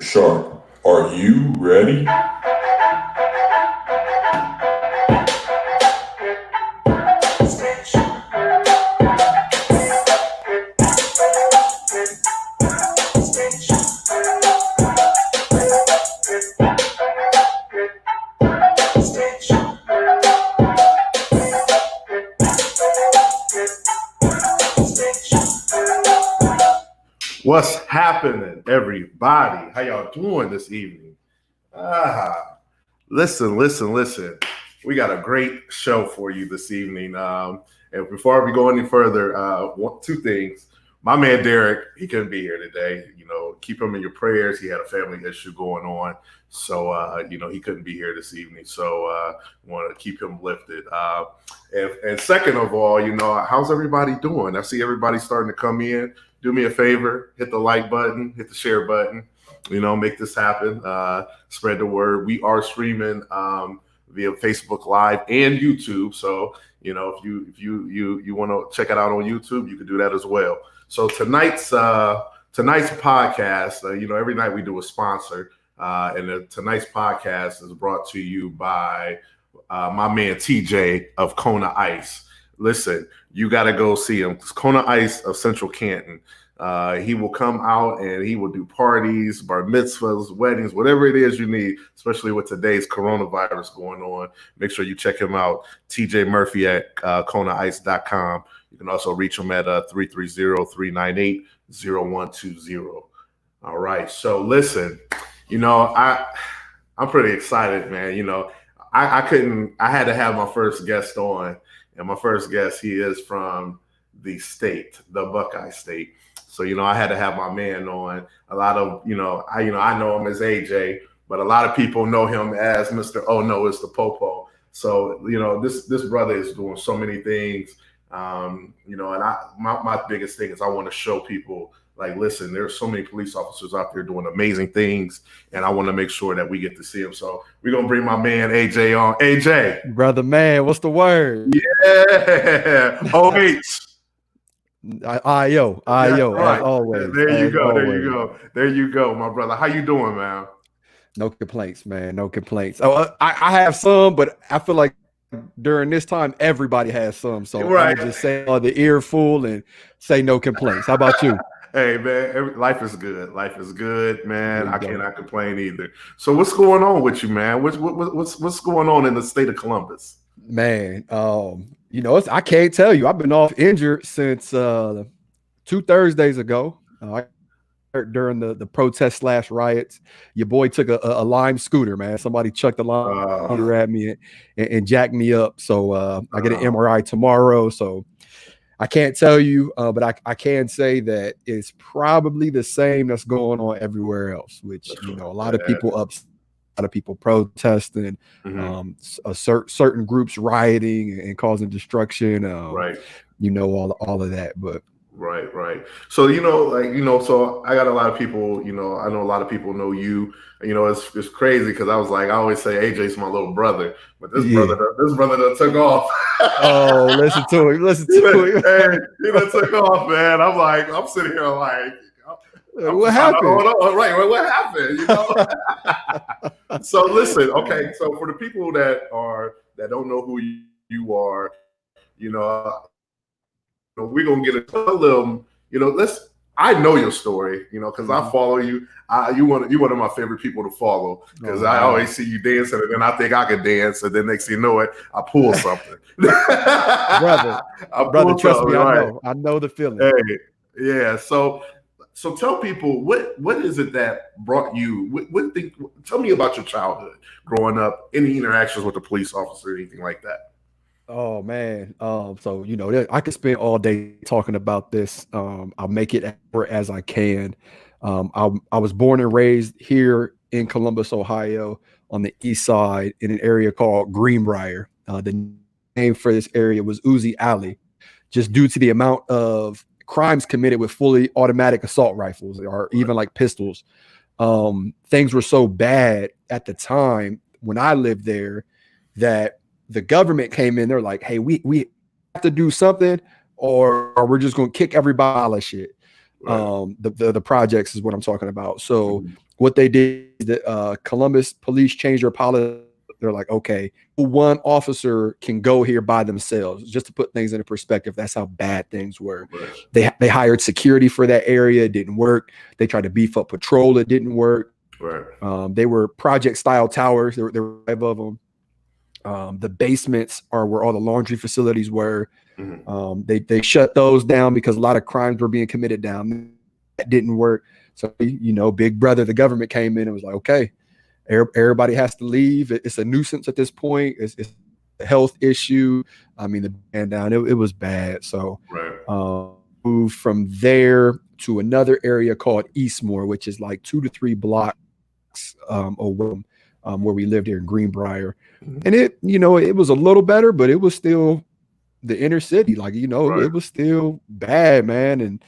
Sharpe. Are you ready? What's happening, everybody? How y'all doing this evening? Listen. We got a great show for you this evening. And before we go any further, two things. My man Derek, he couldn't be here today. Keep him in your prayers. He had a family issue going on. So, he couldn't be here this evening. So, want to keep him lifted. And second of all, how's everybody doing? I see everybody starting to come in. Do me a favor, hit the like button, hit the share button, make this happen. Spread the word. We are streaming via Facebook Live and YouTube. So, if you want to check it out on YouTube, you can do that as well. So tonight's podcast, every night we do a sponsor. And tonight's podcast is brought to you by my man TJ of Kona Ice. Listen, you got to go see him. It's Kona Ice of Central Canton. He will come out and he will do parties, bar mitzvahs, weddings, whatever it is you need, especially with today's coronavirus going on. Make sure you check him out, TJ Murphy at OHNOITSDAPOPO. You can also reach him at 330-398-0120. All right. So listen, I'm pretty excited, man. I had to have my first guest on. And my first guest, he is from the state, the Buckeye State. So, I had to have my man on. A lot of, I know him as AJ, but a lot of people know him as Mr. OHNOITSDAPOPO. So, this brother is doing so many things. And my biggest thing is I want to show people, like, listen, there's so many police officers out there doing amazing things, and I want to make sure that we get to see them. So we're going to bring my man AJ on. AJ. Brother, man, what's the word? Yeah. OH. I-O, right. as always. There you go, my brother. How you doing, man? No complaints, man. No complaints. Oh, I have some, but I feel like during this time, everybody has some. So right. I just say the earful and say no complaints. How about you? Hey, man, life is good. Life is good, man. I cannot complain either. So what's going on with you, man? What's going on in the state of Columbus? Man, I can't tell you. I've been off injured since 2 Thursdays ago. During the protest / riots, your boy took a Lime scooter, man. Somebody chucked a Lime scooter at me and jacked me up. So I get an MRI tomorrow. So I can't tell you, but I can say that it's probably the same that's going on everywhere else, which, a lot of people upset. A lot of people protesting, certain groups rioting and causing destruction. Right. All of that, but right. So so I got a lot of people. I know a lot of people know you. It's crazy because I always say AJ's my little brother, but this brother that took off. Oh, listen to him. Hey, he done took off, man. I'm sitting here like. What happened? Right. What happened? So listen, okay. So for the people that don't know who you are, we're gonna get a little. I know your story, because I follow you. You one of my favorite people to follow because I always see you dancing, and then I think I can dance, and then next thing you know it, I pull something. brother, trust me, right? I know the feeling. Hey, yeah. So tell people what is it that brought you? Tell me about your childhood, growing up, any interactions with a police officer, anything like that. Oh man, so I could spend all day talking about this. I'll make it as I can. I was born and raised here in Columbus, Ohio, on the east side in an area called Greenbrier. The name for this area was Uzi Alley, just due to the amount of crimes committed with fully automatic assault rifles or even like pistols. Things were so bad at the time when I lived there that the government came in. They're like, hey, we have to do something or we're just going to kick everybody out of shit. Right. The projects is what I'm talking about. So Mhm. what they did, the Columbus police changed their policy. They're like, okay, one officer can go here by themselves. Just to put things into perspective, that's how bad things were. Right. They hired security for that area. It didn't work. They tried to beef up patrol. It didn't work. Right. They were project style towers. There were 5 of them. The basements are where all the laundry facilities were. Mhm. They shut those down because a lot of crimes were being committed down. That didn't work. So, Big Brother, the government came in and was like, okay, everybody has to leave. It's a nuisance at this point. It's a health issue. I mean, the band down, it was bad. So Right. moved from there to another area called Eastmore, which is like 2 to 3 blocks away where we lived here in Greenbrier. Mhm. And it was a little better, but it was still the inner city. Like, Right. it was still bad, man. And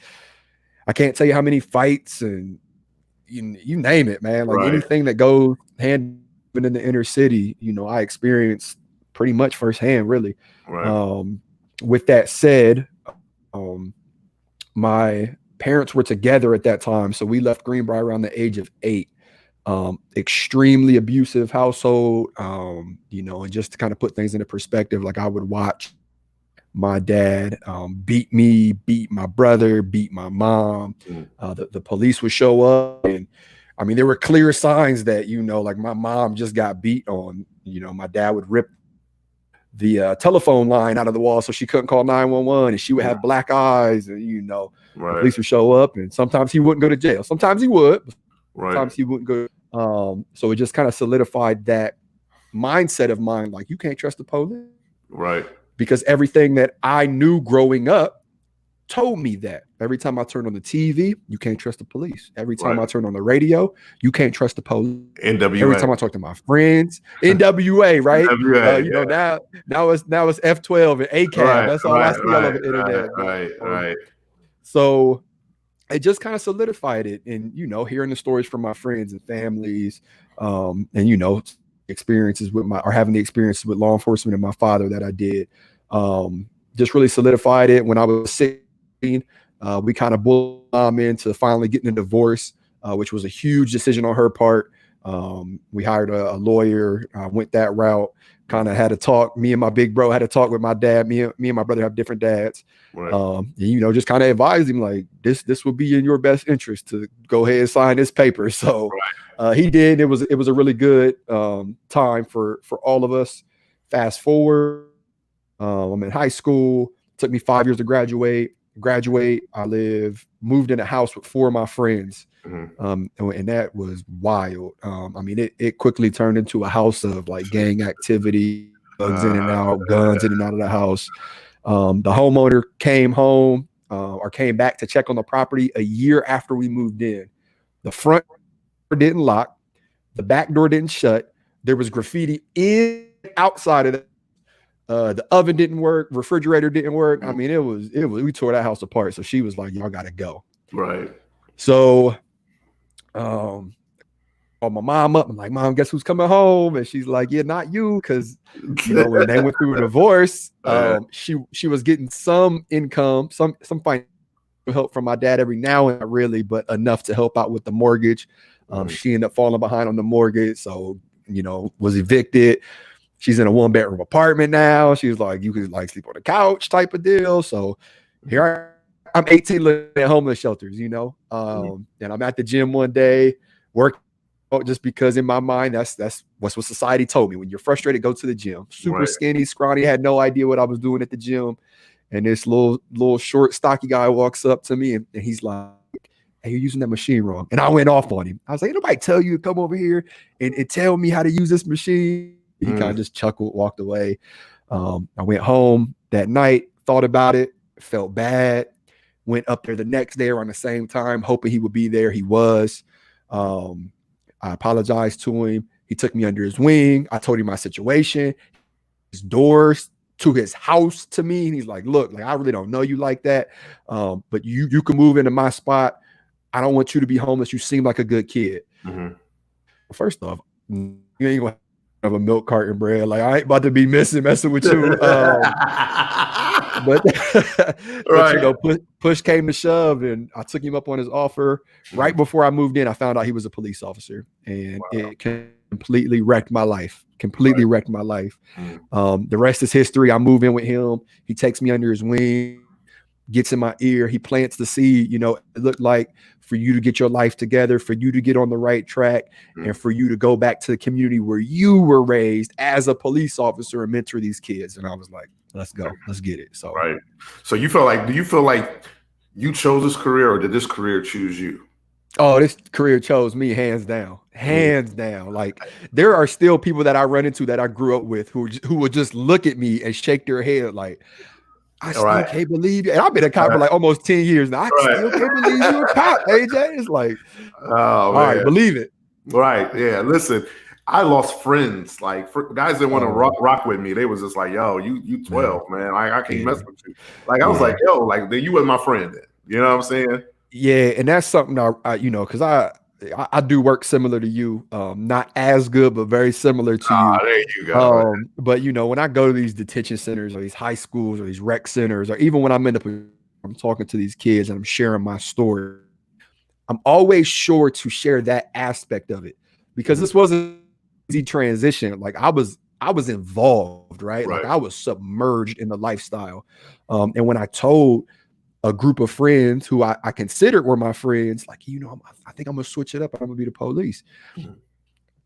I can't tell you how many fights and you name it, man. Like Right. anything that goes hand in the inner city, I experienced pretty much firsthand, really. Right. With that said, my parents were together at that time. So we left Greenbrier around the age of 8. Extremely abusive household, and just to kind of put things into perspective, like I would watch my dad beat me, beat my brother, beat my mom. Mhm. The police would show up, and I mean, there were clear signs that, like my mom just got beat on. My dad would rip the telephone line out of the wall so she couldn't call 911, and she would have black eyes, and the Right. police would show up, and sometimes he wouldn't go to jail. Sometimes he would, but Right. sometimes he wouldn't go. So it just kind of solidified that mindset of mine, like you can't trust the police. Right. Because everything that I knew growing up told me that. Every time I turned on the TV, you can't trust the police. Every time I turn on the radio, you can't trust the police. NWA. Every time I talk to my friends, NWA, right? NWA, Now it's F12 and ACAB. Right. That's all I Right. see all over Right. the internet. Right. Right. So it just kind of solidified it. And, hearing the stories from my friends and families, and, experiences with having the experiences with law enforcement and my father that I did, just really solidified it. When I was 16, we kind of bullied mom into finally getting a divorce, which was a huge decision on her part. We hired a lawyer, went that route, kind of had a talk. Me and my big bro had a talk with my dad. Me and my brother have different dads. Right. And, just kind of advised him like this would be in your best interest to go ahead and sign this paper. So he did. It was a really good time for all of us. Fast forward, I'm in high school. It took me 5 years to graduate. I moved in a house with 4 of my friends. Mm-hmm. And that was wild. I mean, it quickly turned into a house of like gang activity, thugs in and out, guns in and out of the house. The homeowner came home or came back to check on the property a year after we moved in. The front door didn't lock. The back door didn't shut. There was graffiti outside of it. The oven didn't work. Refrigerator didn't work. I mean, it was, we tore that house apart. So she was like, y'all got to go. Right. So, called my mom up. I'm like, Mom, guess who's coming home? And she's like, yeah, not you. Cause when they went through a divorce, she was getting some income, some financial help from my dad every now and then, really, but enough to help out with the mortgage. She ended up falling behind on the mortgage. So, was evicted. She's in a 1-bedroom apartment now. She was like, you could like sleep on the couch type of deal. So here I'm 18 living at homeless shelters, and I'm at the gym one day working just because in my mind, that's what society told me. When you're frustrated, go to the gym. Super skinny, scrawny, had no idea what I was doing at the gym. And this little short, stocky guy walks up to me and he's like, hey, you're using that machine wrong. And I went off on him. I was like, ain't nobody tell you to come over here and tell me how to use this machine. He kind of just chuckled, walked away. I went home that night, thought about it, felt bad, went up there the next day around the same time, hoping he would be there. He was. I apologized to him. He took me under his wing. I told him my situation, his doors to his house to me. And he's like, look, like, I really don't know you like that. But you can move into my spot. I don't want you to be homeless. You seem like a good kid. Mm-hmm. First off, you ain't gonna of a milk carton, bread. Like, I ain't about to be messing with you. But but you know, push came to shove, and I took him up on his offer. Right before I moved in, I found out he was a police officer, and it completely wrecked my life. Wrecked my life. The rest is history. I move in with him. He takes me under his wing, gets in my ear. He plants the seed. You know, it looked like for you to get your life together, for you to get on the right track, and for you to go back to the community where you were raised as a police officer and mentor these kids. And I was like, let's go, let's get it. So, right. So you feel like, do you feel like you chose this career, or did this career choose you? Oh, this career chose me, hands down. Like, there are still people that I run into that I grew up with who would just look at me and shake their head like, I still can't believe you. And I've been a cop for like almost 10 years now. I still can't believe you're a cop, AJ. It's like, all right, believe it. Right. Yeah. Listen, I lost friends, like guys that want to rock with me. They was just like, yo, you 12, man. I can't mess with you. Like, I was like, yo, like, you was my friend then. You know what I'm saying? Yeah. And that's something I you know, because I do work similar to you, not as good, but very similar to you. There you go. But you know, when I go to these detention centers or these high schools or these rec centers, or even when I'm I'm talking to these kids and I'm sharing my story, I'm always sure to share that aspect of it, because this wasn't an easy transition. Like, I was involved, right? Like, I was submerged in the lifestyle. And when I told a group of friends who I considered were my friends, like, you know, I think I'm gonna switch it up. I'm gonna be the police.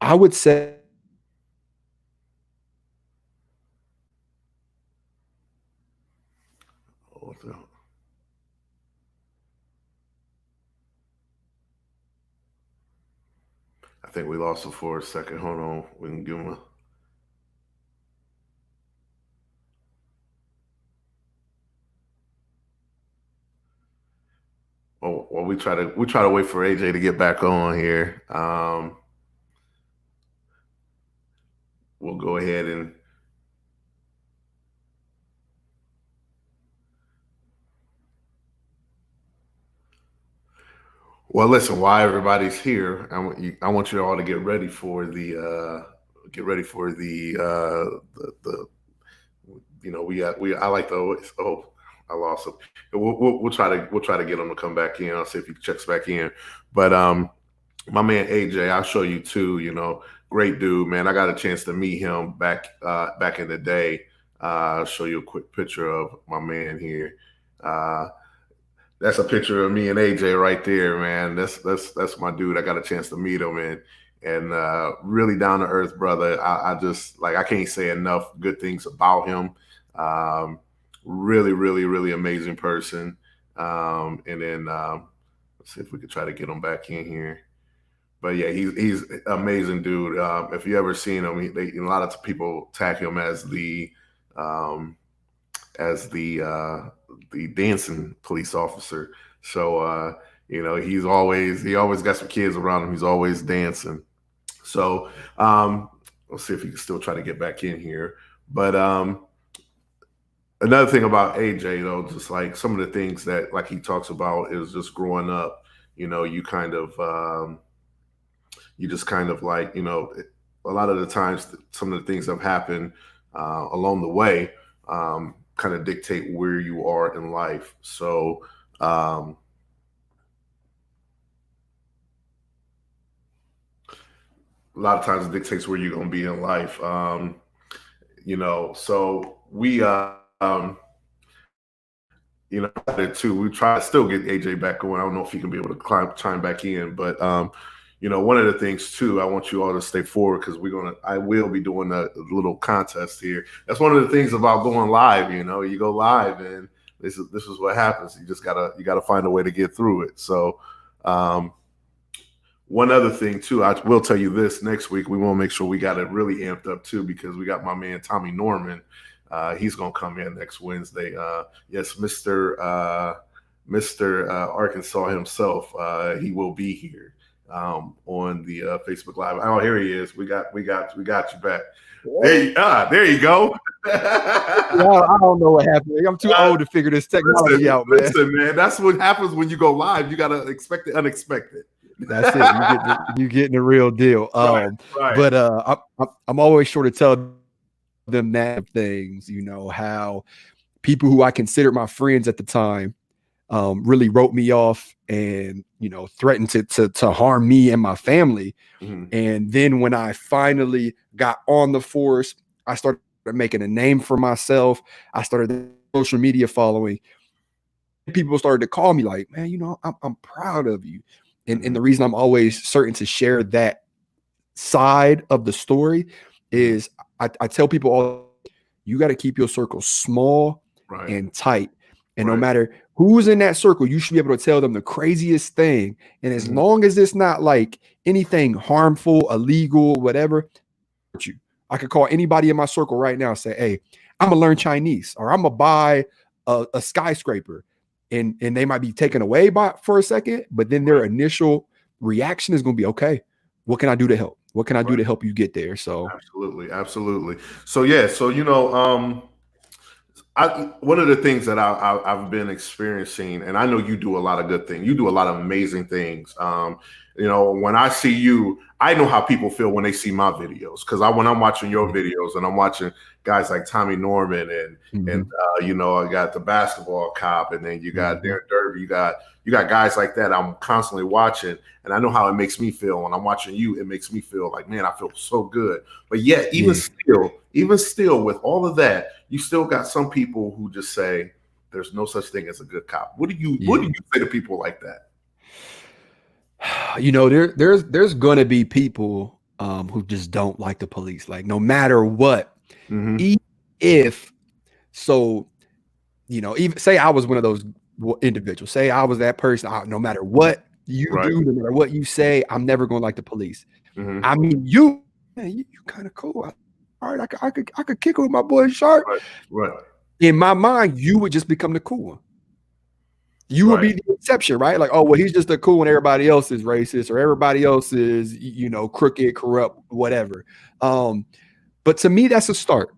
I would say, I think we lost him for a second. Hold on. We can give him a. Oh, well, we try to wait for AJ to get back on here. We'll go ahead and. Well, listen, while everybody's here, I want you all to get ready for the you know, I like the I lost him. We'll try to get him to come back in. I'll see if he checks back in. But my man AJ, I'll show you too. You know, great dude, man. I got a chance to meet him back in the day. I'll show you a quick picture of my man here. That's a picture of me and AJ right there, man. That's my dude. I got a chance to meet him, and really down to earth brother. I just, like, I can't say enough good things about him. Really, really, really amazing person. And then let's see if we could try to get him back in here. But yeah, he's amazing dude. If you ever seen him, a lot of people tag him as the dancing police officer. So you know, he always got some kids around him. He's always dancing. So let's see if he can still try to get back in here. But another thing about AJ, though, just like some of the things that, like, he talks about is just growing up. You know, you kind of you just kind of, like, you know, a lot of the times some of the things that have happened along the way kind of dictate where you are in life. So a lot of times it dictates where you're going to be in life. You know, so we you know, too, we try to still get AJ back going. I don't know if he can be able to chime back in, but you know, one of the things too, I want you all to stay forward, because I will be doing a little contest here. That's one of the things about going live. You know, you go live, and this is what happens. You gotta find a way to get through it. So one other thing too, I will tell you this: next week we want to make sure we got it really amped up too, because we got my man Tommy Norman. He's gonna come in next Wednesday. Yes, Mr. Arkansas himself. He will be here on the Facebook Live. Oh, here he is. We got you back. There you go. I don't know what happened. I'm too old to figure this technology out, man. Listen, man, that's what happens when you go live. You gotta expect the unexpected. That's it. You getting the real deal. Right. But I'm always sure to tell them that things, you know, how people who I considered my friends at the time really wrote me off and, you know, threatened to harm me and my family. Mhm. And then when I finally got on the force, I started making a name for myself. I started social media following. People started to call me like, man, you know, I'm proud of you. And the reason I'm always certain to share that side of the story is I tell people all, you got to keep your circle small Right. and tight. And no Right. matter who's in that circle, you should be able to tell them the craziest thing. And as long as it's not like anything harmful, illegal, whatever, I could call anybody in my circle right now and say, hey, I'm gonna learn Chinese, or I'm gonna buy a skyscraper. And they might be taken away for a second, but then their initial reaction is gonna be, okay, what can I do to help? What can I do to help you get there? So Absolutely. So yeah, so you know, one of the things that I've been experiencing, and I know you do a lot of good things. You do a lot of amazing things. You know, when I see you, I know how people feel when they see my videos, because when I'm watching your videos and I'm watching guys like Tommy Norman and you know, I got the basketball cop, and then you got Darren Derby, you got guys like that I'm constantly watching, and I know how it makes me feel when I'm watching you. It makes me feel like, man, I feel so good. But yet, even still, with all of that, you still got some people who just say there's no such thing as a good cop. What do you say to people like that? You know, there's gonna be people who just don't like the police, like no matter what. Even if so, you know, even say I was one of those individuals, say I was that person, no matter what you do, no matter what you say, I'm never gonna like the police. I mean, you kind of cool. All right, I could kick it with my boy Sharpe. Right. In my mind, you would just become the cool one. You would be the exception, right? Like, oh, well, he's just a cool one. Everybody else is racist, or everybody else is, you know, crooked, corrupt, whatever. But to me, that's a start.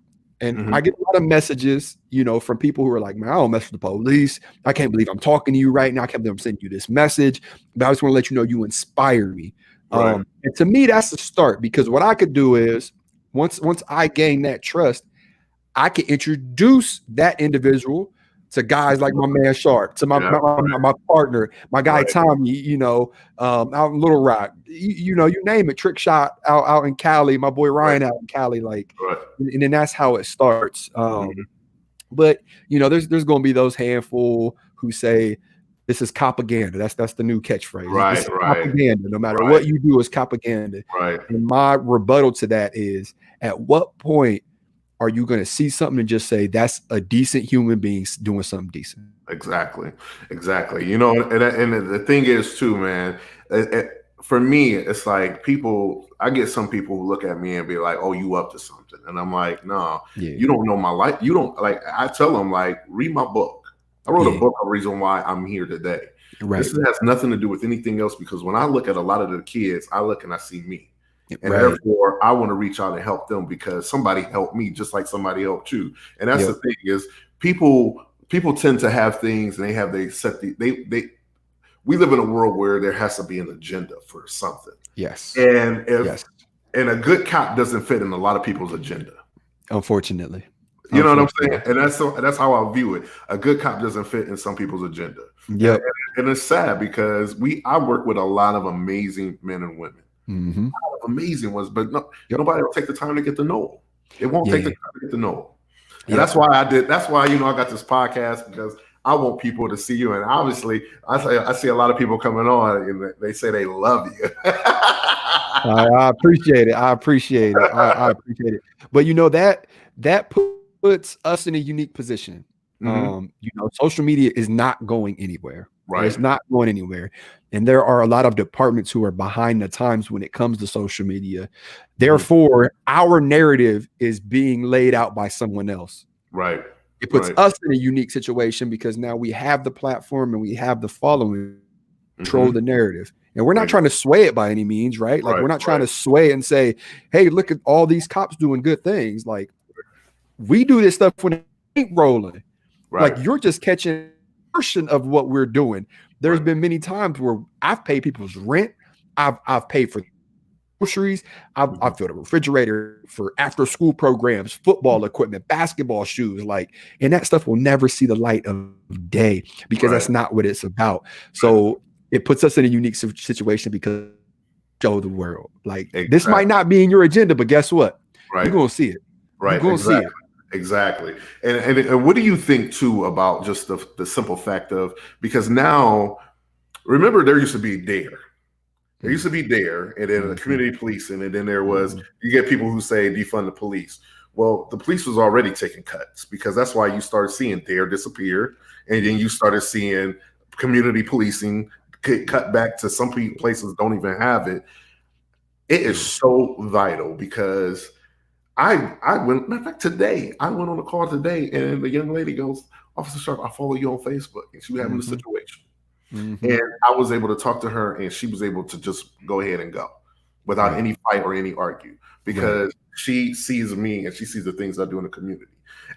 And I get a lot of messages, you know, from people who are like, man, I don't mess with the police. I can't believe I'm talking to you right now. I can't believe I'm sending you this message. But I just want to let you know you inspire me. And to me, that's a start, because what I could do is once I gain that trust, I can introduce that individual to guys like my man Sharpe, to my partner, my guy Tommy, you know, out in Little Rock, you know, you name it, Trick Shot out in Cali, my boy Ryan out in Cali, like, and then that's how it starts. But you know, there's going to be those handful who say this is propaganda. That's the new catchphrase. This is propaganda. No matter what you do, is propaganda. And my rebuttal to that is, at what point are you going to see something and just say that's a decent human being doing something decent? Exactly. You know, and the thing is too, man, for me, it's like I get some people who look at me and be like, oh, you up to something. And I'm like, no, you don't know my life. You don't, like, I tell them, like, read my book. I wrote a book, A Reason Why I'm Here Today. This has nothing to do with anything else, because when I look at a lot of the kids, I look and I see me. And therefore, I want to reach out and help them, because somebody helped me just like somebody helped you. And that's the thing is, people tend to have things, and we live in a world where there has to be an agenda for something. And and a good cop doesn't fit in a lot of people's agenda. Unfortunately. You know what I'm saying? And that's how I view it. A good cop doesn't fit in some people's agenda. And it's sad, because I work with a lot of amazing men and women. Amazing ones, but nobody will take the time to get to know them. It won't take the time to get to know them. And that's why you know, I got this podcast, because I want people to see you. And obviously, I see a lot of people coming on, and they say they love you. I appreciate it. I appreciate it. But you know, that puts us in a unique position. You know, social media is not going anywhere. It's not going anywhere. And there are a lot of departments who are behind the times when it comes to social media. Therefore, our narrative is being laid out by someone else. It puts us in a unique situation, because now we have the platform and we have the following, control the narrative. And we're not trying to sway it by any means, right? Like, we're not trying to sway and say, hey, look at all these cops doing good things. Like, we do this stuff when it ain't rolling. Like, you're just catching a portion of what we're doing. There's been many times where I've paid people's rent. I've paid for groceries. I've filled a refrigerator for after school programs, football equipment, basketball shoes, like, and that stuff will never see the light of day because that's not what it's about. So it puts us in a unique situation because show the world like this might not be in your agenda, but guess what? You're gonna see it. You're gonna see it. Exactly. And what do you think too about just the simple fact of, because now, remember, there used to be DARE. There used to be DARE, and then community policing, and then there was, you get people who say defund the police. Well, the police was already taking cuts, because that's why you started seeing DARE disappear, and then you started seeing community policing get cut back to some places don't even have it. It is so vital, because I went, matter of fact, today, I went on a call today, and the young lady goes, Officer Sharpe, I follow you on Facebook, and she was having a situation. And I was able to talk to her, and she was able to just go ahead and go without any fight or any argue, because she sees me and she sees the things I do in the community.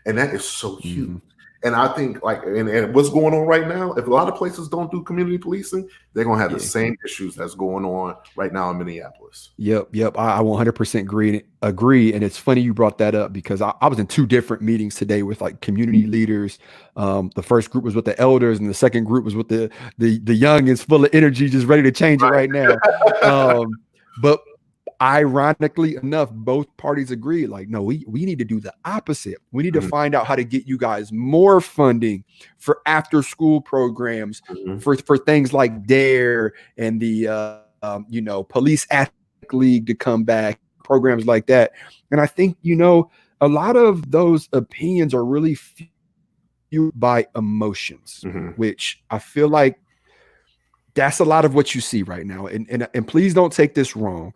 And that is so huge. And I think, like, and what's going on right now, if a lot of places don't do community policing, they're going to have the same issues that's going on right now in Minneapolis. Yep. I 100% agree. And it's funny you brought that up, because I was in 2 different meetings today with like community leaders. The first group was with the elders, and the second group was with the youngins, full of energy, just ready to change it right now. But ironically enough, both parties agree, like, no, we need to do the opposite. We need to find out how to get you guys more funding for after school programs, for things like DARE and the police athletic league to come back, programs like that. And I think, a lot of those opinions are really fueled by emotions, which I feel like that's a lot of what you see right now. And please don't take this wrong.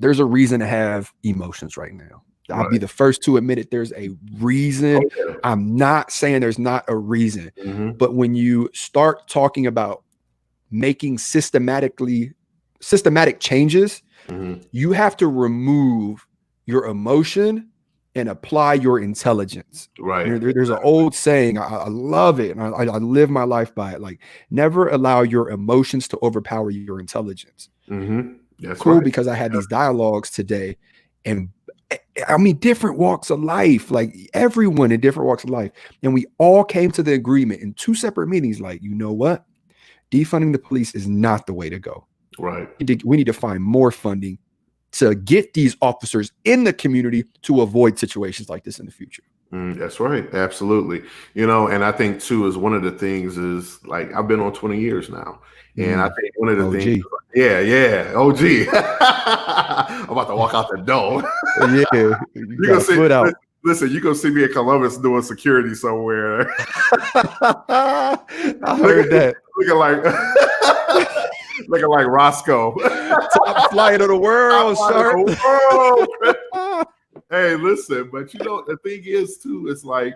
There's a reason to have emotions right now. I'll be the first to admit it. There's a reason. I'm not saying there's not a reason, but when you start talking about making systematic changes, you have to remove your emotion and apply your intelligence. There's an old saying, I love it, and I live my life by it. Like, never allow your emotions to overpower your intelligence. That's cool, because I had these dialogues today, and I mean, different walks of life, like everyone in different walks of life. And we all came to the agreement in 2 separate meetings, like, you know what? Defunding the police is not the way to go. We need to find more funding to get these officers in the community to avoid situations like this in the future. That's right. Absolutely. And I think too, is one of the things is, like, I've been on 20 years now. And I think one of the things, OG. I'm about to walk out the door. You're gonna see, listen, you're gonna see me in Columbus doing security somewhere. I heard that. Looking like Roscoe. Top flight of the world, sir. Hey, listen, but the thing is too, it's like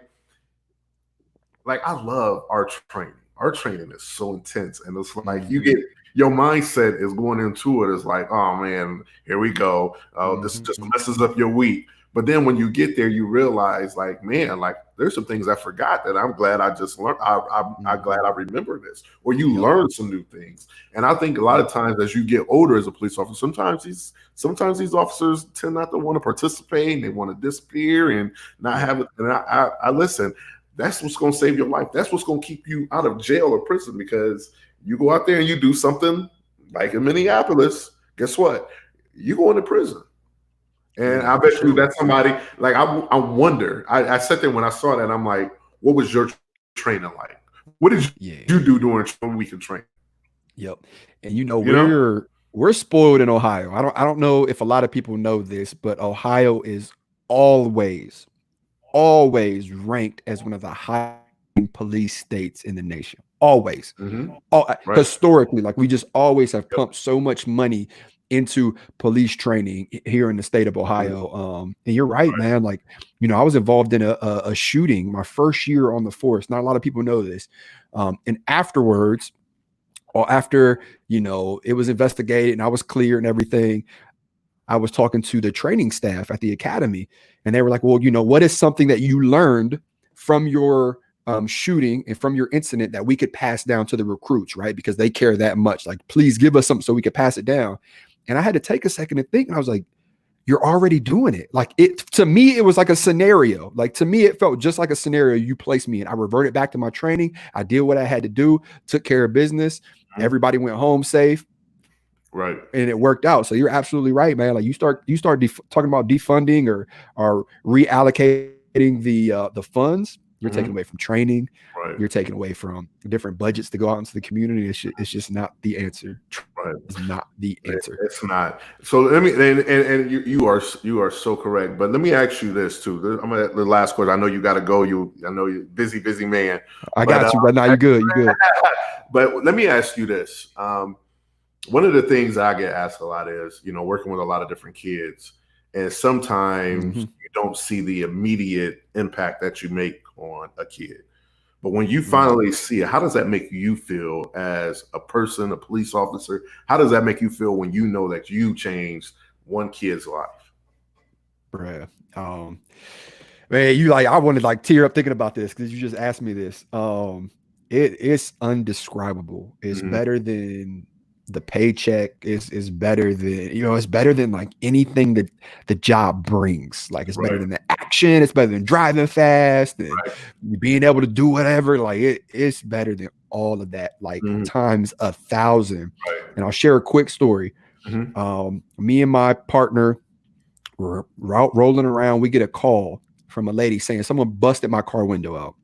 I love our training. Our training is so intense, and it's like you get your mindset is going into it. It's like, oh man, here we go. This just messes up your week. But then when you get there, you realize, like, man, like, there's some things I forgot that I'm glad I just learned. I'm glad I remember this, or you learn some new things. And I think a lot of times as you get older as a police officer, sometimes these officers tend not to want to participate, and they want to disappear and not have it. And I listen. That's what's going to save your life. That's what's going to keep you out of jail or prison, because you go out there and you do something like in Minneapolis, guess what? You go into prison. And I bet you that's somebody, like, I wonder, I sat there when I saw that, I'm like, what was your training like? What did you do during 1 week of training? Yep. And we're spoiled in Ohio. I don't know if a lot of people know this, but Ohio is always ranked as one of the highest police states in the nation. Always. Historically, like, we just always have pumped so much money into police training here in the state of Ohio. And you're right, man. Like, I was involved in a shooting my first year on the force. Not a lot of people know this. And afterwards, or after, it was investigated and I was clear and everything, I was talking to the training staff at the academy, and they were like, well, what is something that you learned from your shooting and from your incident that we could pass down to the recruits, right? Because they care that much. Like, please give us something so we could pass it down. And I had to take a second to think, and I was like, you're already doing it. Like, it, to me, it was like a scenario. Like, to me, it felt just like a scenario you placed me in. I reverted back to my training. I did what I had to do, took care of business. Everybody went home safe. Right. And it worked out. So you're absolutely right, man. Like, you start talking about defunding or reallocating the funds. You're taking away from training. Right. You're taking away from different budgets to go out into the community. It's just not the answer. Right. It's not the answer. It's not. So let me, and you are so correct. But let me ask you this too. The last question. I know you got to go. I know you're busy man. I got you, but now you're good. You're good. But let me ask you this. One of the things I get asked a lot is, working with a lot of different kids, and sometimes you don't see the immediate impact that you make on a kid. But when you finally see it, how does that make you feel as a person, a police officer? How does that make you feel when you know that you changed one kid's life? Bruh. Man, I wanted to tear up thinking about this because you just asked me this. It's undescribable. It's better than the paycheck. Is better than, it's better than anything that the job brings. Like, it's better than the action. It's better than driving fast and being able to do whatever. It's better than all of that, times 1,000. And I'll share a quick story. Me and my partner were rolling around. We get a call from a lady saying someone busted my car window out.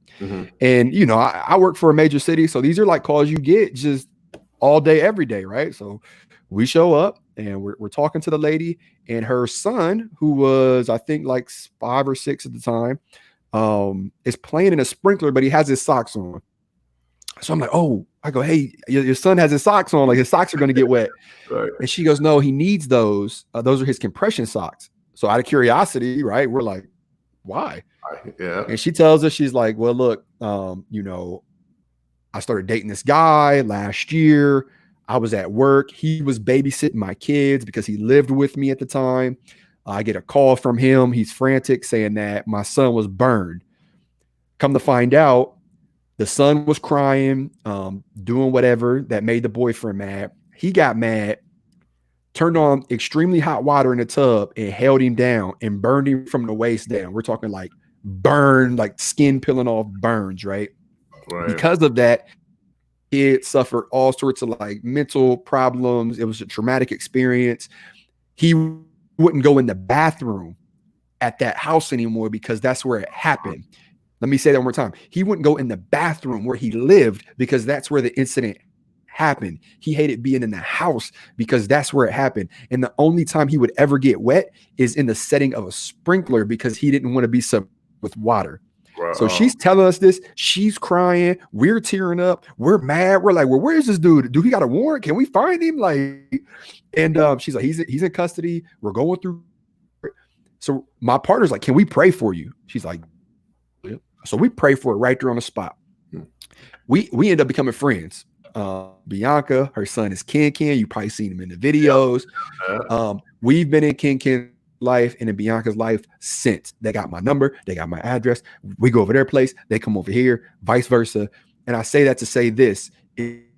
And I work for a major city, so these are calls you get just all day, every day, right? So we show up and we're talking to the lady, and her son, who was I think 5 or 6 at the time, is playing in a sprinkler, but he has his socks on. So I'm like, oh, I go, hey, your son has his socks on, his socks are going to get wet. And she goes, no, he needs those. Those are his compression socks. So out of curiosity, right, we're like, why? Yeah. And she tells us, she's like, well, look, I started dating this guy last year. I was at work. He was babysitting my kids because he lived with me at the time. I get a call from him. He's frantic, saying that my son was burned. Come to find out, the son was crying, doing whatever that made the boyfriend mad. He got mad, turned on extremely hot water in the tub and held him down and burned him from the waist down. We're talking burn, skin peeling off burns, right? Because of that, it suffered all sorts of mental problems. It was a traumatic experience. He wouldn't go in the bathroom at that house anymore because that's where it happened. Let me say that one more time. He wouldn't go in the bathroom where he lived because that's where the incident happened. He hated being in the house because that's where it happened. And the only time he would ever get wet is in the setting of a sprinkler because he didn't want to be soaked with water. So she's telling us this. She's crying. We're tearing up. We're mad. We're like, well, where's this dude? Do he got a warrant? Can we find him? And she's like, he's in custody. We're going through. So my partner's like, can we pray for you? She's like, yeah. So we pray for it right there on the spot. We end up becoming friends. Bianca, her son is Ken. You probably seen him in the videos. We've been in Ken's life and in Bianca's life since. They got my number, they got my address. We go over their place, they come over here, vice versa. And I say that to say this: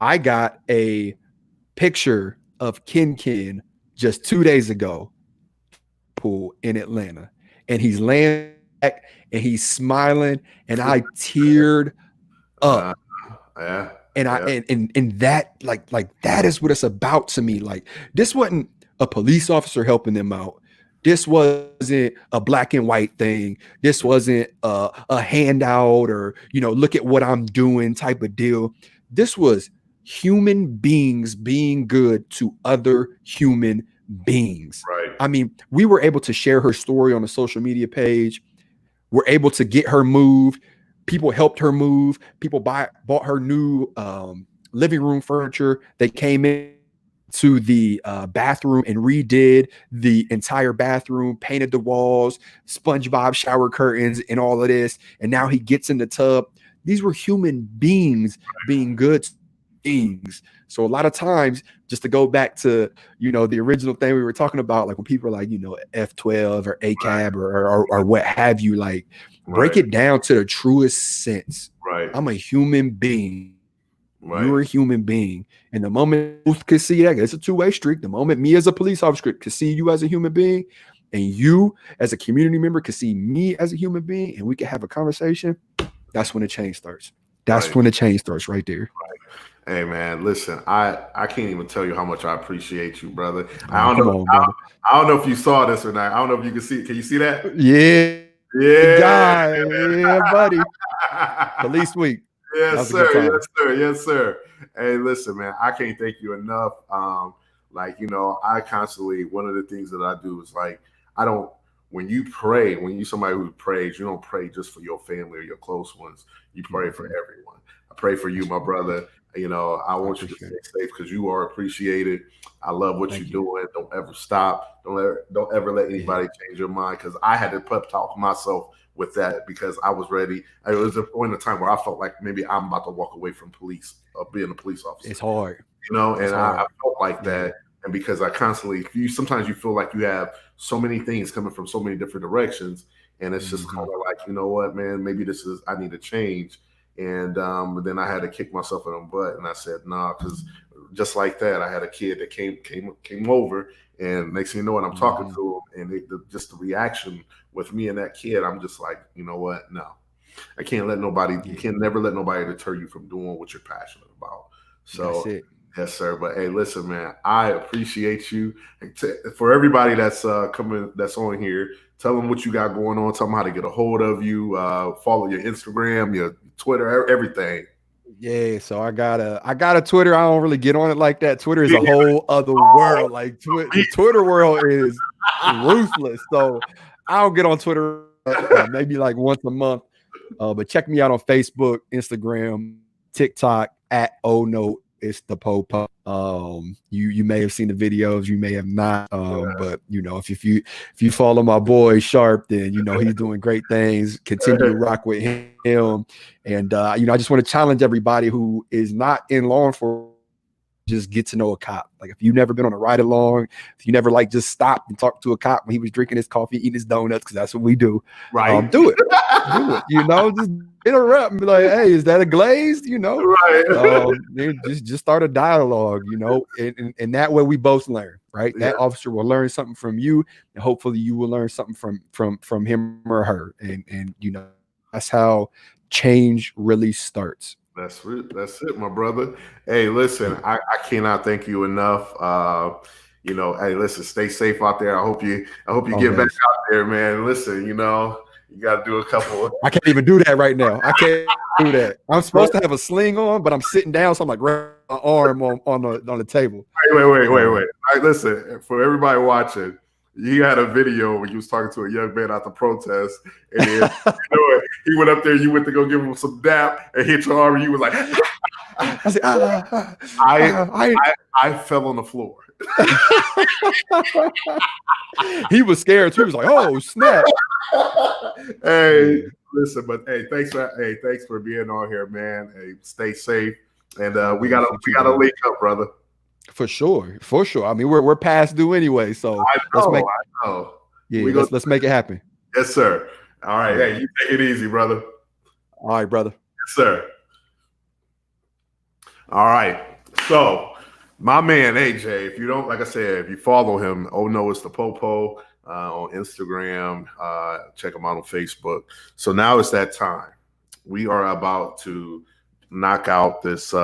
I got a picture of Ken just 2 days ago, pool in Atlanta, and he's laying back and he's smiling, and I teared up. And that that is what it's about to me. This wasn't a police officer helping them out. This wasn't a black and white thing. This wasn't a handout or, look at what I'm doing type of deal. This was human beings being good to other human beings. Right. I mean, we were able to share her story on a social media page. We're able to get her moved. People helped her move. People bought her new living room furniture. They came in to the bathroom and redid the entire bathroom, painted the walls, SpongeBob shower curtains and all of this. And now he gets in the tub. These were human beings being good beings. So a lot of times, just to go back to, the original thing we were talking about, when people are F12 or ACAB or what have you, Break it down to the truest sense. Right. I'm a human being. Right. You're a human being. And the moment both could see that, it's a two-way street. The moment me as a police officer could see you as a human being, and you as a community member could see me as a human being, and we could have a conversation, that's when the change starts. That's when the change starts right there. Hey man, listen, I can't even tell you how much I appreciate you, brother. I don't know if you saw this or not. I don't know if you can see it. Can you see that? Yeah. Yeah. Guy. Yeah, buddy. Police week. Yes, sir. Yes, sir. Yes, sir. Hey, listen, man, I can't thank you enough. Like, you know, I constantly, one of the things that I do is like, when you pray, when you somebody who prays, you don't pray just for your family or your close ones. You pray for everyone. I pray for you, my brother. You know, I want you to stay safe because you are appreciated. I love what you're doing. Don't ever stop. Don't ever let anybody change your mind, because I had to pep talk myself with that because I was ready. It was a point in time where I felt like maybe I'm about to walk away from police, being a police officer. It's hard. You know, and I felt like that. And because I constantly, sometimes you feel like you have so many things coming from so many different directions. And it's just kind of like, you know what, man, maybe I need to change. And then I had to kick myself in the butt, and I said, nah, because just like that, I had a kid that came over, and next thing you know, what I'm talking to him, and just the reaction with me and that kid, I'm just like, you know what, no, I can't let nobody. You can never let nobody deter you from doing what you're passionate about. So that's it. Yes, sir. But hey, listen, man, I appreciate you. For everybody that's that's on here, tell them what you got going on. Tell them how to get a hold of you. Follow your Instagram, your Twitter, everything. Yeah, so I got a Twitter. I don't really get on it like that. Twitter is a whole other world. Like the Twitter world is ruthless. So I don't get on Twitter maybe like once a month. But check me out on Facebook, Instagram, TikTok at OHNOITSDAPOPO. You may have seen the videos, you may have not. But you know, if you follow my boy Sharpe, then you know he's doing great things. Continue to rock with him. And you know, I just want to challenge everybody who is not in law enforcement. Just get to know a cop. Like if you've never been on a ride along, if you never like just stopped and talked to a cop when he was drinking his coffee, eating his donuts, because that's what we do. Right. Do it. Do it. You know, just interrupt and be like, hey, is that a glazed? You know, right. Just start a dialogue, you know, and that way we both learn, right? Yeah. That officer will learn something from you, and hopefully you will learn something from him or her. And you know, that's how change really starts. That's it, my brother. Hey, listen, I cannot thank you enough. You know, hey, listen, stay safe out there. I hope you get back out there, man. Listen, you know, you got to do a couple. I can't even do that right now. I can't do that. I'm supposed to have a sling on, but I'm sitting down, so I'm like grabbing my arm on the table. Wait. All right, listen, for everybody watching, you had a video when you was talking to a young man at the protest, and then, you know, he went up there. You went to go give him some dap and hit your arm, and you was like, I said, I fell on the floor. He was scared too. He was like, "Oh snap!" Hey, listen, but hey, thanks for being on here, man. Hey, stay safe, and we gotta link up, brother. For sure. I mean, we're past due anyway, so I know. Yeah, let's make it happen. Yes, sir. All right. Hey, you take it easy, brother. All right, brother. Yes, sir. All right. So, my man AJ, if you don't, like I said, if you follow him, OHNOITSDAPOPO on Instagram, check him out on Facebook. So now it's that time. We are about to knock out this.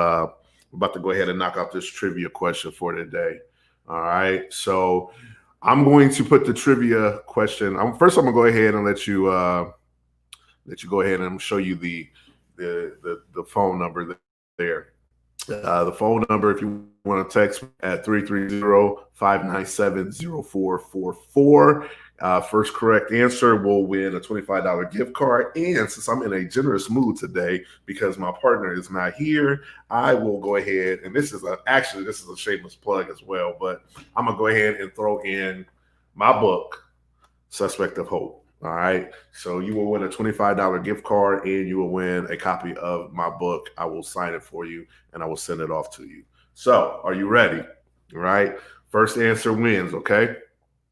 About to go ahead and knock out this trivia question for today. All right. So I'm going to put the trivia question. First, I'm gonna go ahead and let you go ahead and show you the phone number there. The phone number, if you want to text at 330-597-0444. First correct answer will win a $25 gift card. And since I'm in a generous mood today because my partner is not here, I will go ahead, and this is a shameless plug as well, but I'm gonna go ahead and throw in my book, Suspect of Hope. All right. So you will win a $25 gift card, and you will win a copy of my book. I will sign it for you, and I will send it off to you. So are you ready? All right. First answer wins. Okay.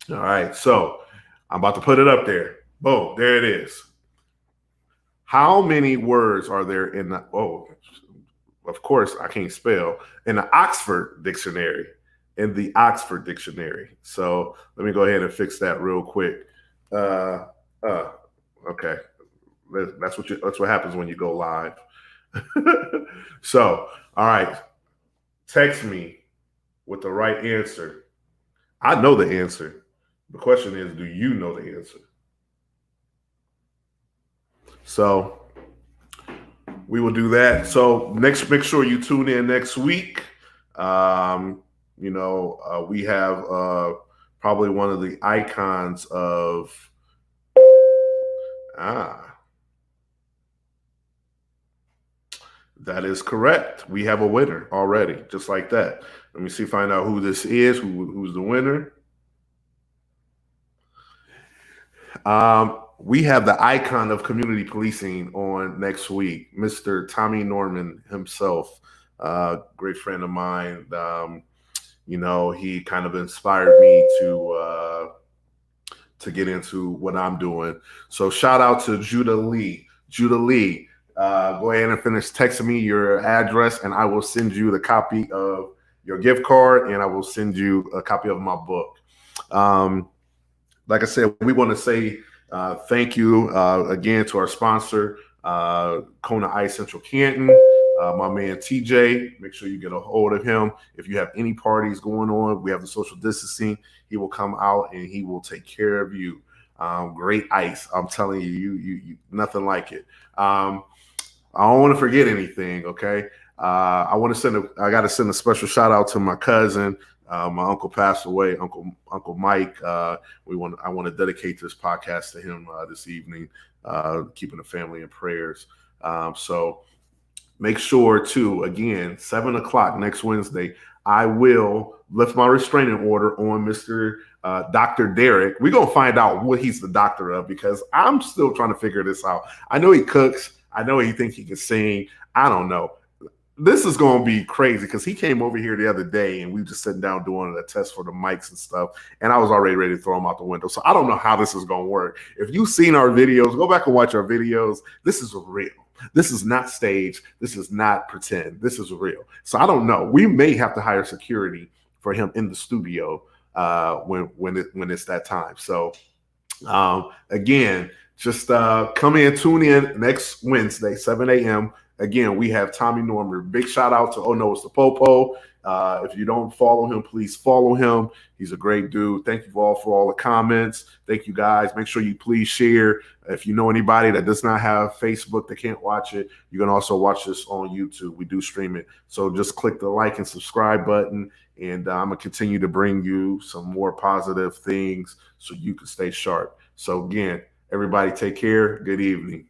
All right. So I'm about to put it up there. Boom. There it is. How many words are there in the, of course, I can't spell, in the Oxford Dictionary? In the Oxford Dictionary. So let me go ahead and fix that real quick. Okay. That's what happens when you go live. So, all right. Text me with the right answer. I know the answer. The question is, do you know the answer? So we will do that. So make sure you tune in next week. We have probably one of the icons of that is correct. We have a winner already, just like that. Let me see, find out who this is, who's the winner. We have the icon of community policing on next week, Mr. Tommy Norman himself, great friend of mine. He kind of inspired me to get into what I'm doing. So shout out to Judah Lee. Judah Lee, go ahead and finish texting me your address, and I will send you the copy of your gift card, and I will send you a copy of my book. Like I said, we want to say thank you again to our sponsor, Kona Ice Central Canton, my man TJ. Make sure you get a hold of him. If you have any parties going on, we have the social distancing. He will come out and he will take care of you. Great ice. I'm telling you, nothing like it. I don't want to forget anything. Okay. I got to send a special shout out to my cousin. My uncle passed away, Uncle Mike. I want to dedicate this podcast to him this evening, keeping the family in prayers. So make sure to, again, 7:00 next Wednesday, I will lift my restraining order on Mr. Dr. Derek. We're going to find out what he's the doctor of, because I'm still trying to figure this out. I know he cooks. I know he thinks he can sing. I don't know. This is going to be crazy, because he came over here the other day and we just sitting down doing a test for the mics and stuff. And I was already ready to throw him out the window. So I don't know how this is going to work. If you've seen our videos, go back and watch our videos. This is real. This is not staged. This is not pretend. This is real. So I don't know. We may have to hire security for him in the studio when it's that time. So again, just come in, tune in next Wednesday, 7 a.m. Again, we have Tommy Norman. Big shout out to Oh No, It's the Popo. If you don't follow him, please follow him. He's a great dude. Thank you all for all the comments. Thank you, guys. Make sure you please share. If you know anybody that does not have Facebook, that can't watch it, you can also watch this on YouTube. We do stream it. So just click the like and subscribe button, and I'm going to continue to bring you some more positive things so you can stay sharp. So again, everybody take care. Good evening.